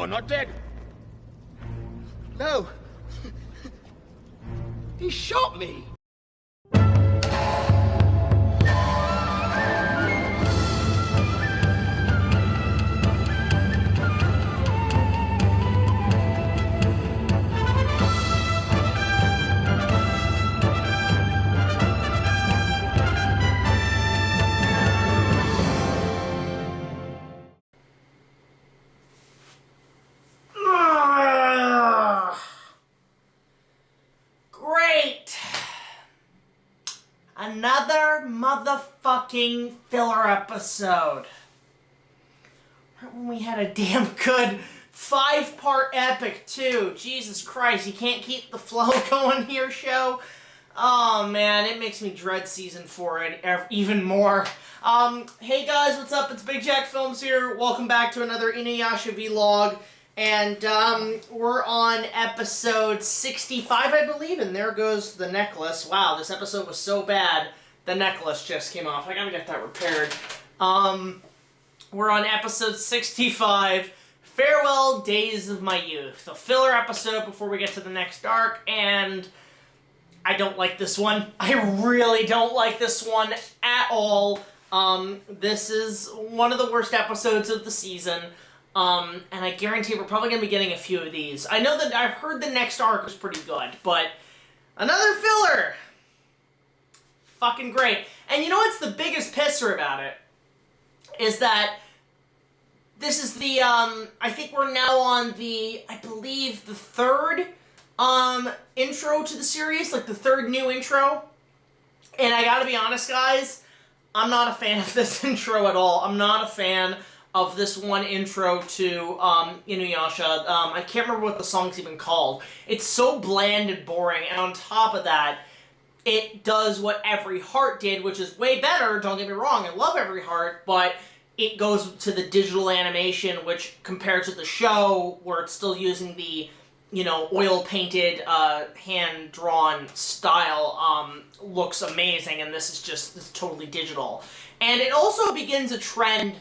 You're not dead. No. He shot me. Another motherfucking filler episode. We had a damn good 5-part epic, too. Jesus Christ, you can't keep the flow going here, show? Oh, man, it makes me dread Season 4 even more. Hey guys, what's up? It's BigJackFilms here. Welcome back to another InuYasha vlog. And, we're on episode 65, I believe, and there goes the necklace. Wow, this episode was so bad, the necklace just came off. I gotta get that repaired. We're on episode 65, Farewell Days of My Youth. A filler episode before we get to the next arc, and I don't like this one. I really don't like this one at all. This is one of the worst episodes of the season. And I guarantee we're probably going to be getting a few of these. I know that I've heard the next arc was pretty good, but another filler! Fucking great. And you know what's the biggest pisser about it? Is that this is the, I think we're now on the, I believe, the third, intro to the series, like the third new intro. And I gotta be honest, guys, I'm not a fan of this intro at all. I'm not a fan of this one intro to InuYasha. I can't remember what the song's even called. It's so bland and boring, and on top of that, it does what Every Heart did, which is way better, don't get me wrong, I love Every Heart, but it goes to the digital animation, which compared to the show, where it's still using the, you know, oil-painted, hand-drawn style, looks amazing, and this is just this totally digital. And it also begins a trend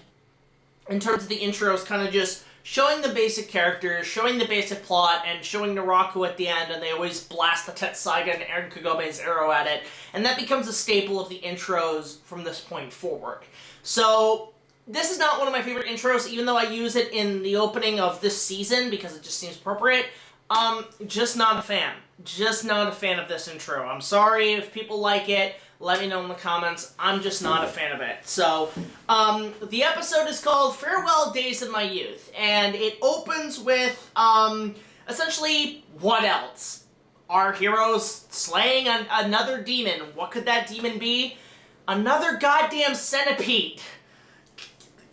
in terms of the intros, kind of just showing the basic characters, showing the basic plot, and showing Naraku at the end, and they always blast the Tetsaiga and Aaron Kagome's arrow at it, and that becomes a staple of the intros from this point forward. So, this is not one of my favorite intros, even though I use it in the opening of this season, because it just seems appropriate. Just not a fan. Just not a fan of this intro. I'm sorry if people like it. Let me know in the comments. I'm just not a fan of it. So, the episode is called Farewell Days of My Youth, and it opens with, essentially, what else? Our heroes slaying another demon. What could that demon be? Another goddamn centipede.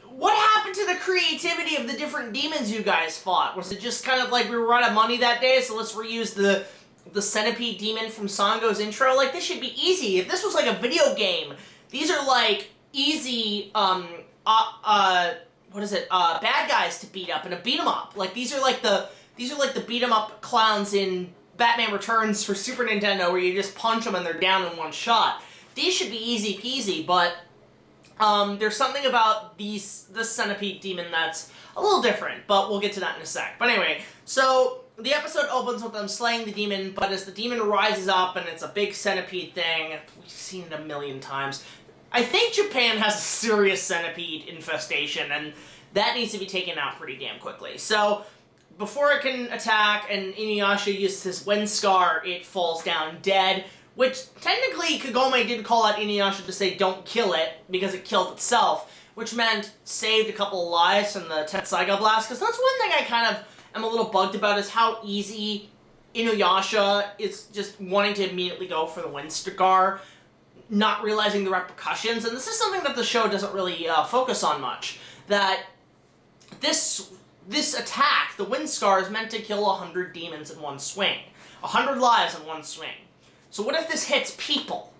What happened to the creativity of the different demons you guys fought? Was it just kind of like we were out of money that day, so let's reuse the centipede demon from Sango's intro? Like, this should be easy. If this was like a video game, these are like easy, bad guys to beat up in a beat 'em up. Like, these are like the beat 'em up clowns in Batman Returns for Super Nintendo, where you just punch them and they're down in one shot. These should be easy peasy, but there's something about this centipede demon that's a little different, but we'll get to that in a sec. But anyway, so the episode opens with them slaying the demon, but as the demon rises up and it's a big centipede thing, we've seen it a million times. I think Japan has a serious centipede infestation, and that needs to be taken out pretty damn quickly. So, before it can attack and InuYasha uses his wind scar, it falls down dead. Which, technically, Kagome did call out InuYasha to say, don't kill it, because it killed itself, which meant saved a couple of lives from the Tetsaiga blast, because that's one thing I kind of am a little bugged about, is how easy InuYasha is just wanting to immediately go for the wind scar, not realizing the repercussions, and this is something that the show doesn't really focus on much, that this attack, the wind scar, is meant to kill 100 demons in one swing. 100 lives in one swing. So what if this hits people?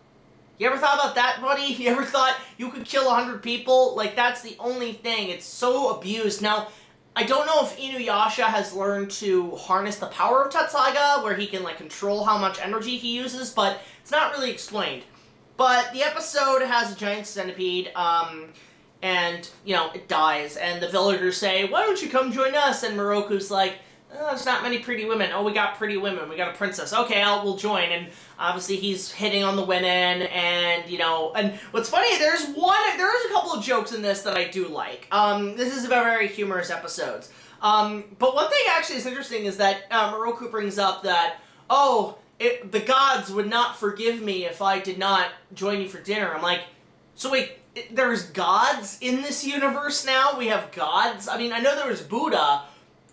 You ever thought about that, buddy? You ever thought you could kill 100 people? Like, that's the only thing. It's so abused. Now, I don't know if InuYasha has learned to harness the power of Tetsaiga, where he can, like, control how much energy he uses, but it's not really explained. But the episode has a giant centipede. and, it dies, and the villagers say, why don't you come join us? And Moroku's like, oh, there's not many pretty women. Oh, we got pretty women. We got a princess. Okay, we'll join. And obviously he's hitting on the women, and, and what's funny, there is a couple of jokes in this that I do like. This is a very humorous episode. But one thing actually is interesting is that Moroku brings up that, the gods would not forgive me if I did not join you for dinner. I'm like, so wait, there's gods in this universe now? We have gods? I mean, I know there was Buddha,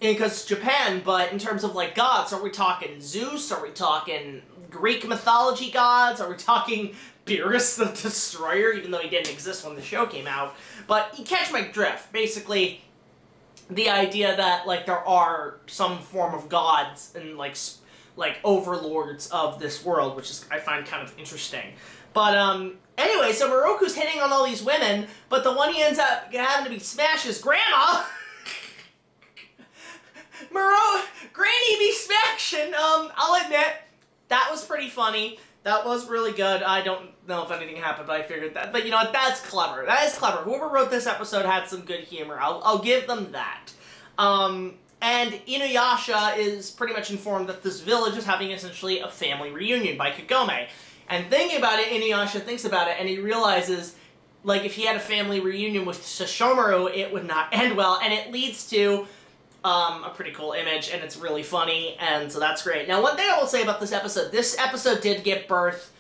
because it's Japan, but in terms of, like, gods, are we talking Zeus? Are we talking Greek mythology gods? Are we talking Beerus the Destroyer, even though he didn't exist when the show came out? But you catch my drift. Basically, the idea that, like, there are some form of gods and, like overlords of this world, which is, I find kind of interesting. But, anyway, so Moroku's hitting on all these women, but the one he ends up having to be smashed is Grandma! Granny be smashing, I'll admit, that was pretty funny. That was really good. I don't know if anything happened, but I figured that. But you know what, that's clever. That is clever. Whoever wrote this episode had some good humor. I'll give them that. And InuYasha is pretty much informed that this village is having essentially a family reunion by Kagome. And thinking about it, InuYasha thinks about it, and he realizes, like, if he had a family reunion with Sesshomaru, it would not end well, and it leads to a pretty cool image, and it's really funny, and so that's great. Now, one thing I will say about this episode did give birth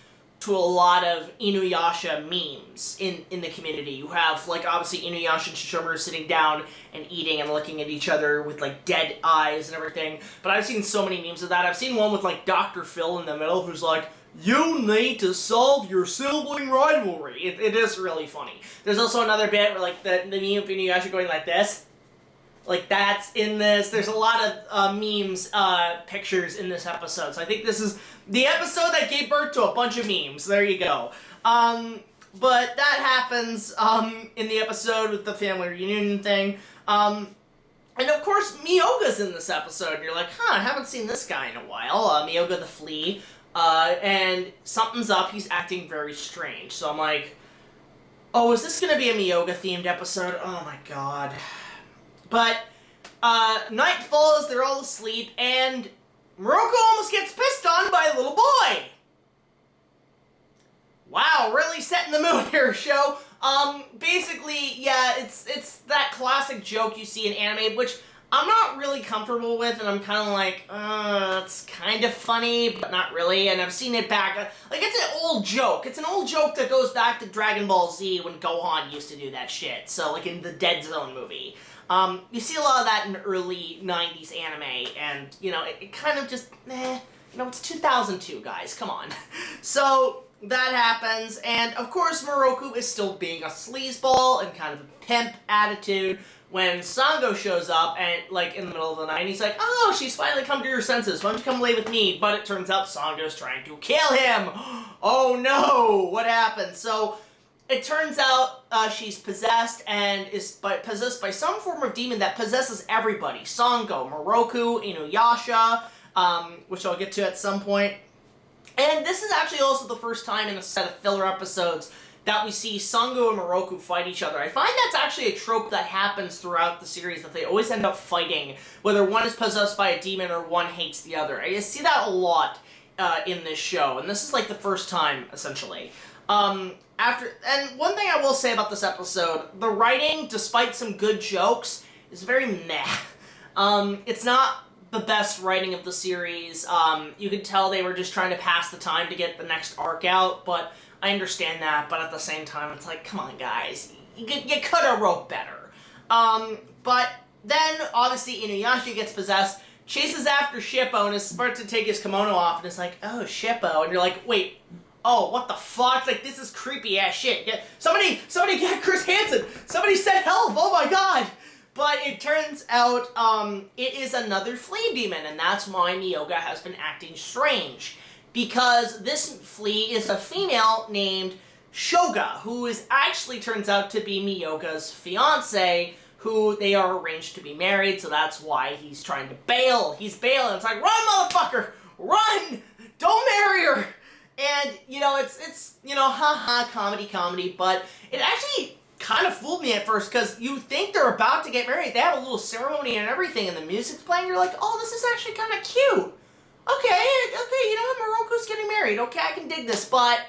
to a lot of InuYasha memes in the community. You have, like, obviously InuYasha and Sesshomaru sitting down and eating and looking at each other with, like, dead eyes and everything, but I've seen so many memes of that. I've seen one with, like, Dr. Phil in the middle who's like, you need to solve your sibling rivalry. It is really funny. There's also another bit where, like, the meme of InuYasha going like this. Like, that's in this. There's a lot of memes, pictures in this episode. So I think this is the episode that gave birth to a bunch of memes. There you go. But that happens, in the episode with the family reunion thing. And of course, Miyoga's in this episode. And you're like, I haven't seen this guy in a while. Miyoga the flea. And something's up. He's acting very strange. So I'm like, oh, is this gonna be a Miyoga-themed episode? Oh my god. But, night falls, they're all asleep, and Moroku almost gets pissed on by a little boy! Wow, really setting the mood here, show. Basically, yeah, it's that classic joke you see in anime, which I'm not really comfortable with, and I'm kind of like, it's kind of funny, but not really, and I've seen it back, like, it's an old joke. It's an old joke that goes back to Dragon Ball Z when Gohan used to do that shit, so, like, in the Dead Zone movie. You see a lot of that in early 90s anime, and, it kind of just, it's 2002, guys, come on. So, that happens, and, of course, Moroku is still being a sleazeball and kind of a pimp attitude when Sango shows up, and, like, in the middle of the night, he's like, oh, she's finally come to her senses, why don't you come lay with me? But it turns out Sango's trying to kill him! Oh, no! What happened? So, it turns out she's possessed and is possessed by some form of demon that possesses everybody. Sango, Moroku, InuYasha, which I'll get to at some point. And this is actually also the first time in a set of filler episodes that we see Sango and Moroku fight each other. I find that's actually a trope that happens throughout the series, that they always end up fighting, whether one is possessed by a demon or one hates the other. I see that a lot in this show, and this is like the first time, essentially. And one thing I will say about this episode, the writing, despite some good jokes, is very meh. It's not the best writing of the series. You could tell they were just trying to pass the time to get the next arc out, but I understand that, but at the same time, it's like, come on, guys. You could have wrote better. But then, obviously, InuYasha gets possessed, chases after Shippo, and is about to take his kimono off, and it's like, oh, Shippo, and you're like, wait, oh, what the fuck? Like, this is creepy ass shit. Somebody get Chris Hansen! Somebody send help! Oh my god! But it turns out, it is another flea demon, and that's why Miyoga has been acting strange. Because this flea is a female named Shoga, who actually turns out to be Miyoga's fiancé, who they are arranged to be married, so that's why he's trying to bail. He's bailing. It's like, run, motherfucker! Run! Don't marry her! And, it's haha, comedy, but it actually kind of fooled me at first, because you think they're about to get married. They have a little ceremony and everything, and the music's playing. You're like, oh, this is actually kind of cute. Okay, you know what? Moroku's getting married. Okay, I can dig this. But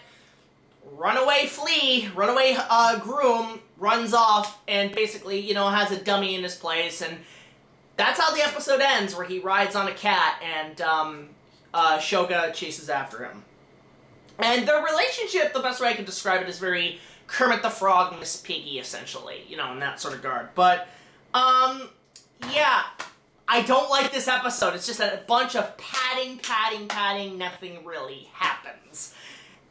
runaway groom runs off and basically, you know, has a dummy in his place, and that's how the episode ends, where he rides on a cat and Shoga chases after him. And their relationship, the best way I can describe it, is very Kermit the Frog and Miss Piggy, essentially, you know, in that sort of regard. But, yeah, I don't like this episode. It's just a bunch of padding, nothing really happens.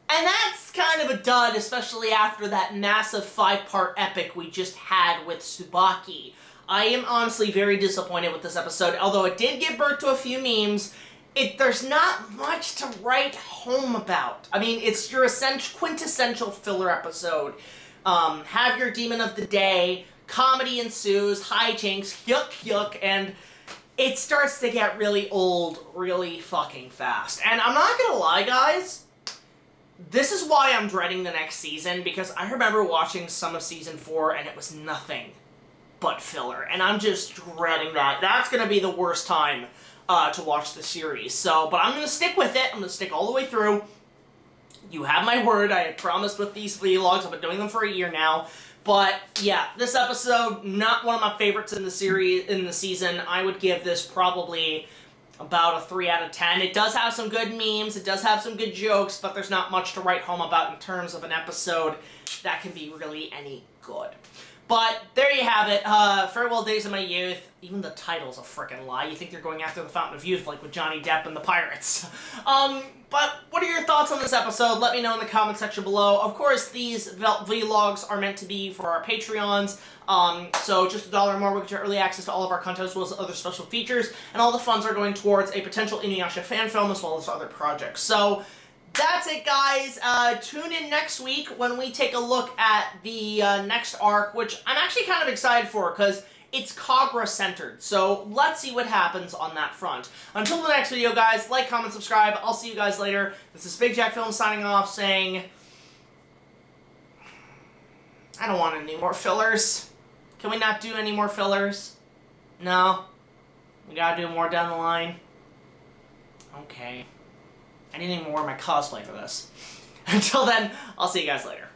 And that's kind of a dud, especially after that massive 5-part epic we just had with Tsubaki. I am honestly very disappointed with this episode, although it did give birth to a few memes. There's not much to write home about. I mean, it's your quintessential filler episode. Have your demon of the day, comedy ensues, hijinks, yuck, and it starts to get really old really fucking fast. And I'm not gonna lie, guys, this is why I'm dreading the next season, because I remember watching some of season 4 and it was nothing but filler, and I'm just dreading that. That's gonna be the worst time to watch the series. So, but I'm gonna stick with it. I'm gonna stick all the way through. You have my word. I had promised with these vlogs. I've been doing them for a year now. But yeah, this episode, not one of my favorites in the series, in the season. I would give this probably about a 3 out of 10. It does have some good memes. It does have some good jokes, but there's not much to write home about in terms of an episode that can be really any good. But there you have it. Farewell Days of My Youth. Even the title's a frickin' lie. You think they're going after the Fountain of Youth, like with Johnny Depp and the Pirates. But what are your thoughts on this episode? Let me know in the comment section below. Of course, these vlogs are meant to be for our Patreons. So just $1 more will get you early access to all of our content, as well as other special features. And all the funds are going towards a potential InuYasha fan film, as well as other projects. So that's it, guys. Tune in next week when we take a look at the next arc, which I'm actually kind of excited for, because it's Kagra-centered. So let's see what happens on that front. Until the next video, guys, like, comment, subscribe. I'll see you guys later. This is BigJackFilms signing off, saying, I don't want any more fillers. Can we not do any more fillers? No? We gotta do more down the line? Okay. I didn't even wear my cosplay for this. Until then, I'll see you guys later.